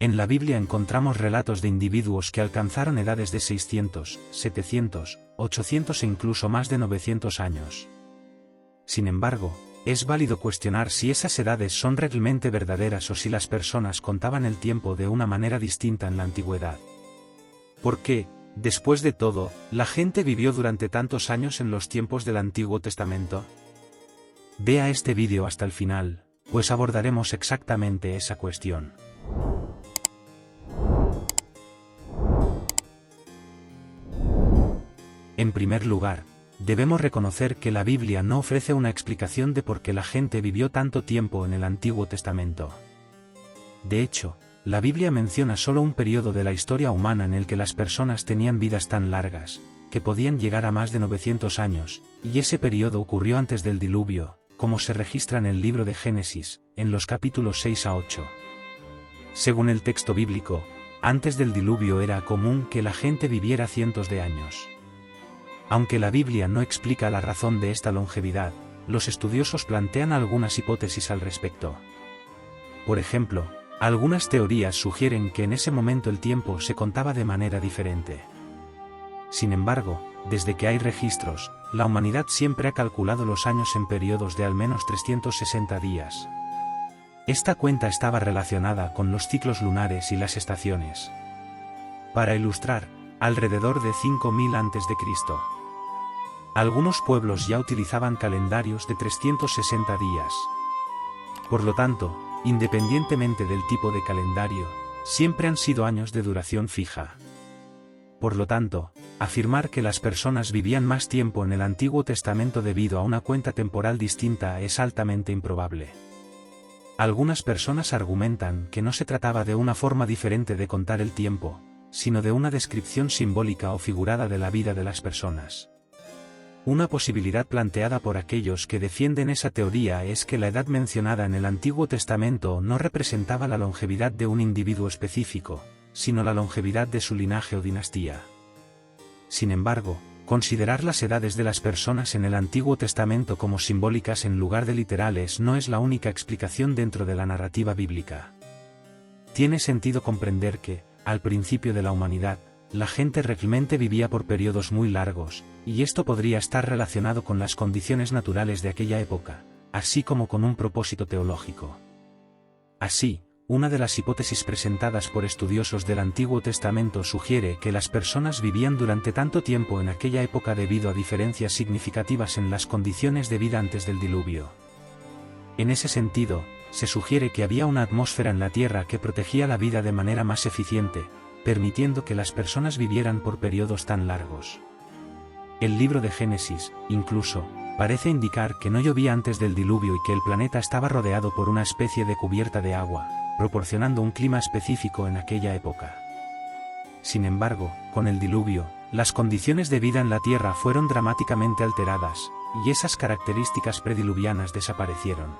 En la Biblia encontramos relatos de individuos que alcanzaron edades de 600, 700, 800 e incluso más de 900 años. Sin embargo, es válido cuestionar si esas edades son realmente verdaderas o si las personas contaban el tiempo de una manera distinta en la antigüedad. ¿Por qué, después de todo, la gente vivió durante tantos años en los tiempos del Antiguo Testamento? Vea este vídeo hasta el final, pues abordaremos exactamente esa cuestión. En primer lugar, debemos reconocer que la Biblia no ofrece una explicación de por qué la gente vivió tanto tiempo en el Antiguo Testamento. De hecho, la Biblia menciona solo un periodo de la historia humana en el que las personas tenían vidas tan largas, que podían llegar a más de 900 años, y ese periodo ocurrió antes del diluvio, como se registra en el libro de Génesis, en los capítulos 6 a 8. Según el texto bíblico, antes del diluvio era común que la gente viviera cientos de años. Aunque la Biblia no explica la razón de esta longevidad, los estudiosos plantean algunas hipótesis al respecto. Por ejemplo, algunas teorías sugieren que en ese momento el tiempo se contaba de manera diferente. Sin embargo, desde que hay registros, la humanidad siempre ha calculado los años en periodos de al menos 360 días. Esta cuenta estaba relacionada con los ciclos lunares y las estaciones. Para ilustrar, alrededor de 5000 a.C. Algunos pueblos ya utilizaban calendarios de 360 días. Por lo tanto, independientemente del tipo de calendario, siempre han sido años de duración fija. Por lo tanto, afirmar que las personas vivían más tiempo en el Antiguo Testamento debido a una cuenta temporal distinta es altamente improbable. Algunas personas argumentan que no se trataba de una forma diferente de contar el tiempo, sino de una descripción simbólica o figurada de la vida de las personas. Una posibilidad planteada por aquellos que defienden esa teoría es que la edad mencionada en el Antiguo Testamento no representaba la longevidad de un individuo específico, sino la longevidad de su linaje o dinastía. Sin embargo, considerar las edades de las personas en el Antiguo Testamento como simbólicas en lugar de literales no es la única explicación dentro de la narrativa bíblica. Tiene sentido comprender que, al principio de la humanidad, la gente realmente vivía por periodos muy largos, y esto podría estar relacionado con las condiciones naturales de aquella época, así como con un propósito teológico. Así, una de las hipótesis presentadas por estudiosos del Antiguo Testamento sugiere que las personas vivían durante tanto tiempo en aquella época debido a diferencias significativas en las condiciones de vida antes del diluvio. En ese sentido, se sugiere que había una atmósfera en la Tierra que protegía la vida de manera más eficiente, permitiendo que las personas vivieran por periodos tan largos. El libro de Génesis, incluso, parece indicar que no llovía antes del diluvio y que el planeta estaba rodeado por una especie de cubierta de agua, proporcionando un clima específico en aquella época. Sin embargo, con el diluvio, las condiciones de vida en la Tierra fueron dramáticamente alteradas, y esas características prediluvianas desaparecieron.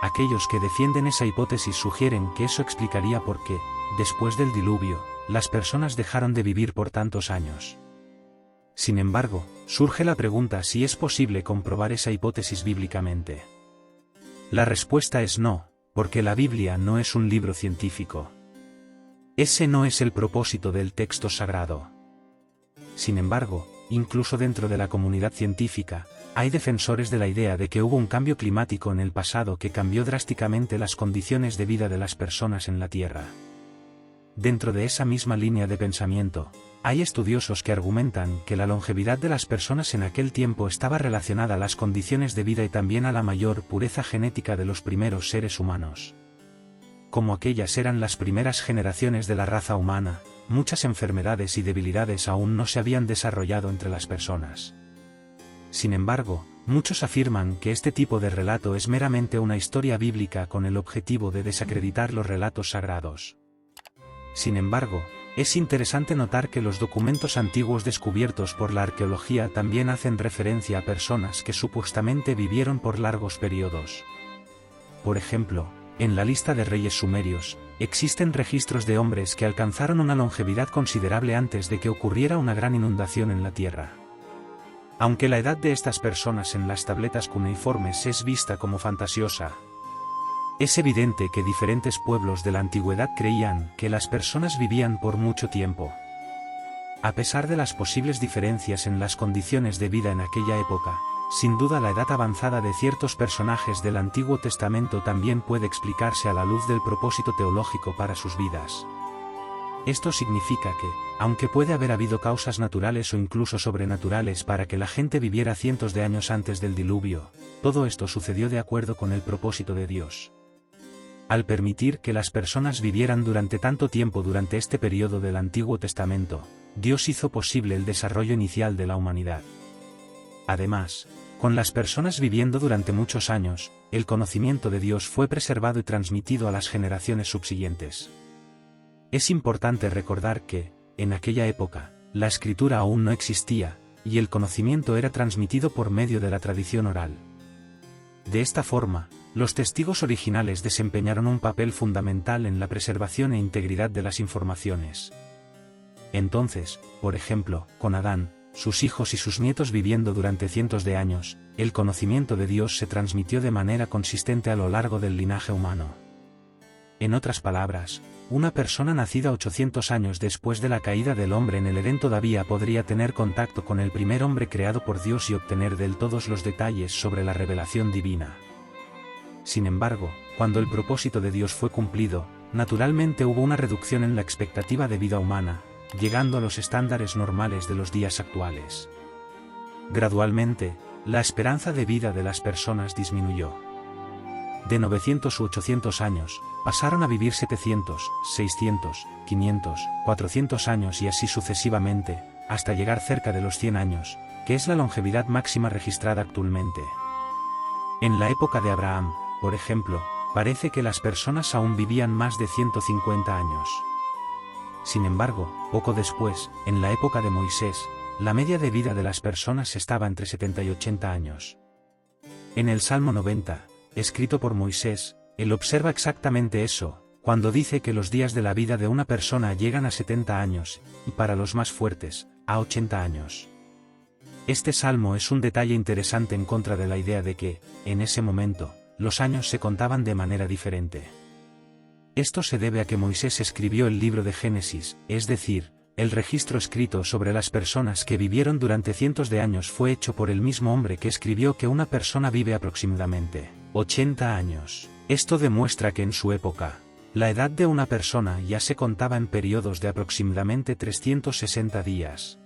Aquellos que defienden esa hipótesis sugieren que eso explicaría por qué, después del diluvio, las personas dejaron de vivir por tantos años. Sin embargo, surge la pregunta si es posible comprobar esa hipótesis bíblicamente. La respuesta es no, porque la Biblia no es un libro científico. Ese no es el propósito del texto sagrado. Sin embargo, incluso dentro de la comunidad científica, hay defensores de la idea de que hubo un cambio climático en el pasado que cambió drásticamente las condiciones de vida de las personas en la Tierra. Dentro de esa misma línea de pensamiento, hay estudiosos que argumentan que la longevidad de las personas en aquel tiempo estaba relacionada a las condiciones de vida y también a la mayor pureza genética de los primeros seres humanos. Como aquellas eran las primeras generaciones de la raza humana, muchas enfermedades y debilidades aún no se habían desarrollado entre las personas. Sin embargo, muchos afirman que este tipo de relato es meramente una historia bíblica con el objetivo de desacreditar los relatos sagrados. Sin embargo, es interesante notar que los documentos antiguos descubiertos por la arqueología también hacen referencia a personas que supuestamente vivieron por largos periodos. Por ejemplo, en la lista de reyes sumerios, existen registros de hombres que alcanzaron una longevidad considerable antes de que ocurriera una gran inundación en la tierra. Aunque la edad de estas personas en las tabletas cuneiformes es vista como fantasiosa, Es evidente que diferentes pueblos de la antigüedad creían que las personas vivían por mucho tiempo. A pesar de las posibles diferencias en las condiciones de vida en aquella época, sin duda la edad avanzada de ciertos personajes del Antiguo Testamento también puede explicarse a la luz del propósito teológico para sus vidas. Esto significa que, aunque puede haber habido causas naturales o incluso sobrenaturales para que la gente viviera cientos de años antes del diluvio, todo esto sucedió de acuerdo con el propósito de Dios. Al permitir que las personas vivieran durante tanto tiempo durante este periodo del Antiguo Testamento, Dios hizo posible el desarrollo inicial de la humanidad. Además, con las personas viviendo durante muchos años, el conocimiento de Dios fue preservado y transmitido a las generaciones subsiguientes. Es importante recordar que, en aquella época, la escritura aún no existía, y el conocimiento era transmitido por medio de la tradición oral. De esta forma, los testigos originales desempeñaron un papel fundamental en la preservación e integridad de las informaciones. Entonces, por ejemplo, con Adán, sus hijos y sus nietos viviendo durante cientos de años, el conocimiento de Dios se transmitió de manera consistente a lo largo del linaje humano. En otras palabras, una persona nacida 800 años después de la caída del hombre en el Edén todavía podría tener contacto con el primer hombre creado por Dios y obtener de él todos los detalles sobre la revelación divina. Sin embargo, cuando el propósito de Dios fue cumplido, naturalmente hubo una reducción en la expectativa de vida humana, llegando a los estándares normales de los días actuales. Gradualmente, la esperanza de vida de las personas disminuyó. De 900 u 800 años, pasaron a vivir 700, 600, 500, 400 años y así sucesivamente, hasta llegar cerca de los 100 años, que es la longevidad máxima registrada actualmente. En la época de Abraham, por ejemplo, parece que las personas aún vivían más de 150 años. Sin embargo, poco después, en la época de Moisés, la media de vida de las personas estaba entre 70 y 80 años. En el Salmo 90, escrito por Moisés, él observa exactamente eso, cuando dice que los días de la vida de una persona llegan a 70 años, y para los más fuertes, a 80 años. Este salmo es un detalle interesante en contra de la idea de que, en ese momento, los años se contaban de manera diferente. Esto se debe a que Moisés escribió el libro de Génesis, es decir, el registro escrito sobre las personas que vivieron durante cientos de años fue hecho por el mismo hombre que escribió que una persona vive aproximadamente 80 años. Esto demuestra que en su época, la edad de una persona ya se contaba en periodos de aproximadamente 360 días.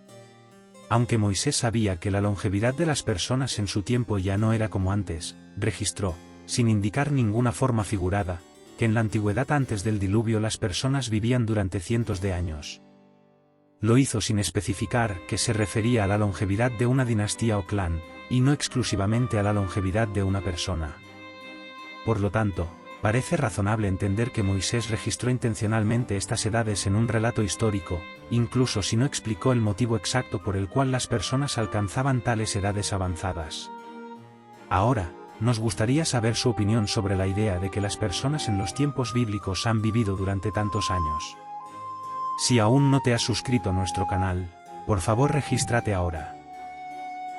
Aunque Moisés sabía que la longevidad de las personas en su tiempo ya no era como antes, registró, sin indicar ninguna forma figurada, que en la antigüedad antes del diluvio las personas vivían durante cientos de años. Lo hizo sin especificar que se refería a la longevidad de una dinastía o clan, y no exclusivamente a la longevidad de una persona. Por lo tanto, parece razonable entender que Moisés registró intencionalmente estas edades en un relato histórico, incluso si no explicó el motivo exacto por el cual las personas alcanzaban tales edades avanzadas. Ahora, nos gustaría saber su opinión sobre la idea de que las personas en los tiempos bíblicos han vivido durante tantos años. Si aún no te has suscrito a nuestro canal, por favor regístrate ahora.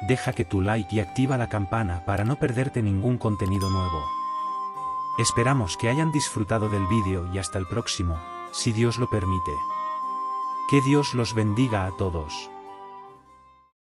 Deja que tu like y activa la campana para no perderte ningún contenido nuevo. Esperamos que hayan disfrutado del vídeo y hasta el próximo, si Dios lo permite. Que Dios los bendiga a todos.